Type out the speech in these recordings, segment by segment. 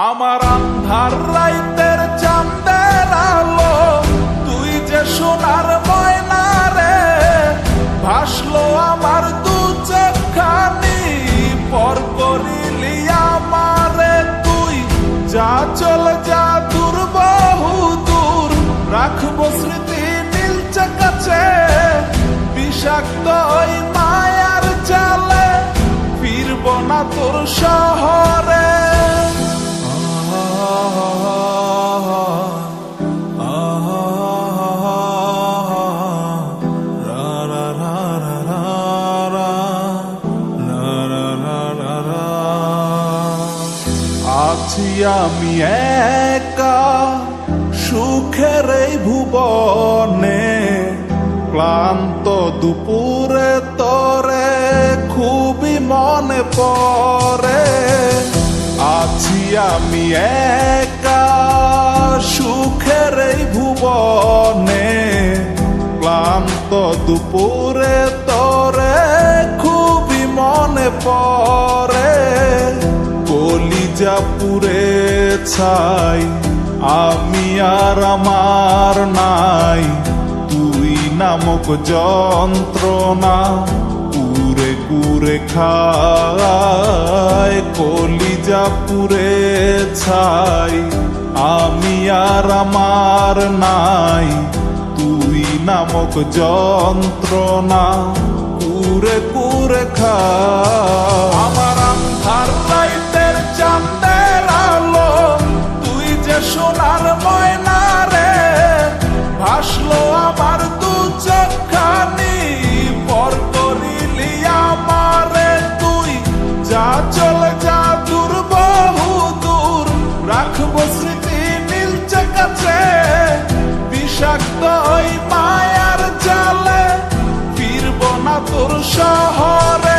আমার আন্ধার রাইতের চাঁদের আলো, তুই যে সোনার ময়না রে, ভাসলো আমার দু চোখখানি, পর করিলি আমারে তুই। যা চলে যা দূর বহু দূর, রাখবো স্মৃতি নীলচে কাছে, বিষাক্ত ওই মায়ার জালে, ফিরব না তোর শহরে। আছি আমি একা সুখের এই ভুবনে, ক্লান্ত দুপুরে তোরে খুবই মনে পড়ে। আছি আমি একা সুখের এই ভুবনে, ক্লান্ত দুপুরে তোরে খুবই মনে পড়ে। কলিজা পুড়ে ছাই, আমি আর আমার নাই, তুই নামক যন্ত্রণা কুরে কুরে খায়। কলিজা পুড়ে ছাই, আমি আর আমার নাই, তুই নামক যন্ত্রণা কুরে কুরে খায়। আমার আন্ধার রাইতের চাঁদের আলো, তুই যে সোনার ময়না রে, ভাসলো আমার দু চোখখানি, পর করিলি আমারে তুই। যা চলে যা দূর বহু দূর, রাখবো স্মৃতি নীলচে কাছে, বিষাক্ত ওই মায়ার জালে, ফিরব না তোর শহরে।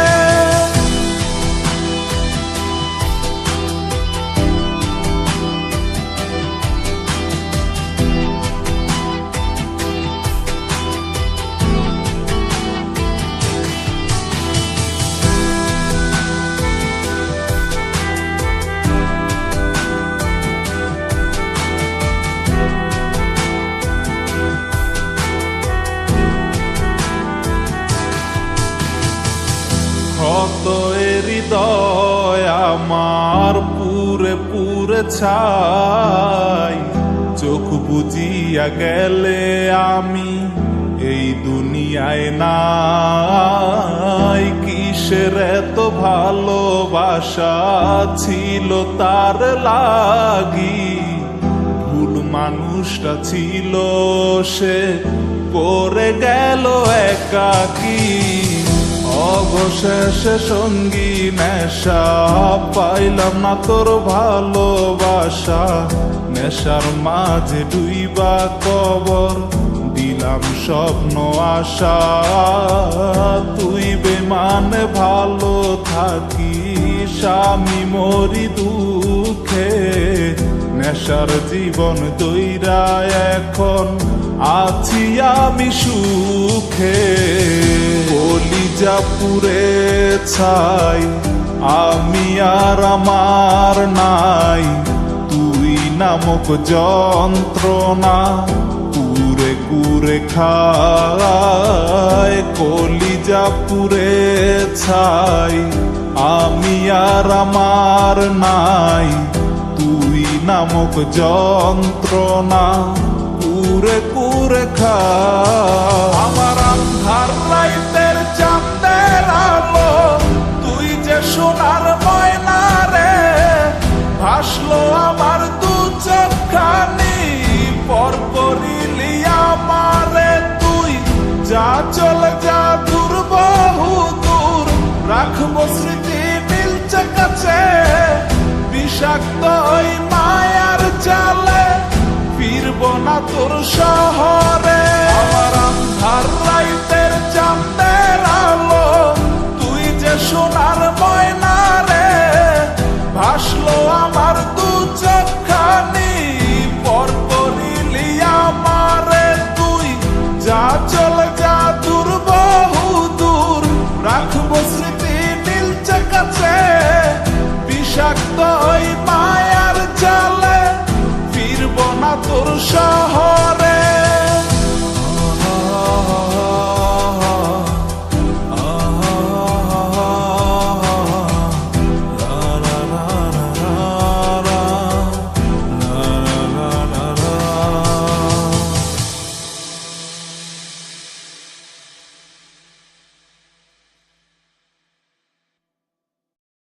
ক্ষত হৃদয় আমার পুরে পুরে ছাই, চোখ বুজিয়া গেলে আমি এই দুনিয়ায় নাই। কিসের এত ভালোবাসা ছিল তার লাগি, ভুল মানুষটা ছিল সে, করে গেল একাকী। অবশেষে সঙ্গী নেশা, পাইলাম না তোর ভালোবাসা, নেশার মাঝে ডুইবা কবর দিলাম স্বপ্ন আশা। তুই বেমানে ভালো থাকিস, আমি মরি দুঃখে, নেশার জীবন দইরা এখন আছি আমি সুখে। কলিজা পুড়ে ছাই, আমি আর আমার নাই, তুই নামক যন্ত্রণা কুরে কুরে খায়। কলিজা পুড়ে ছাই, আমি আর আমার নাই, তুই নামক যন্ত্রণা কুরে কুরে খায়। আমার আন্ধার রাইতের চাঁদের আলো, তুই যে সোনার ময়না রে, ভাসলো আমার দু চোখখানি, পর করিলি আমারে তুই। যা চলে যা দূর বহু দূর, রাখবো স্মৃতি নীলচে কাছে, বিষাক্ত ওই মায়ার জালে, ফিরব না তোর শহরে। আমার আন্ধার রাইতের চাঁদের আলো, তুই যে সোনার ময়না রে, ভাসলো আমার দু চোখখানি, পর করিলি আমারে তুই। যা চলে যা দূর বহু দূর, রাখবো স্মৃতি নীলচে কাছে, বিষাক্ত ওই মায়ার সংসার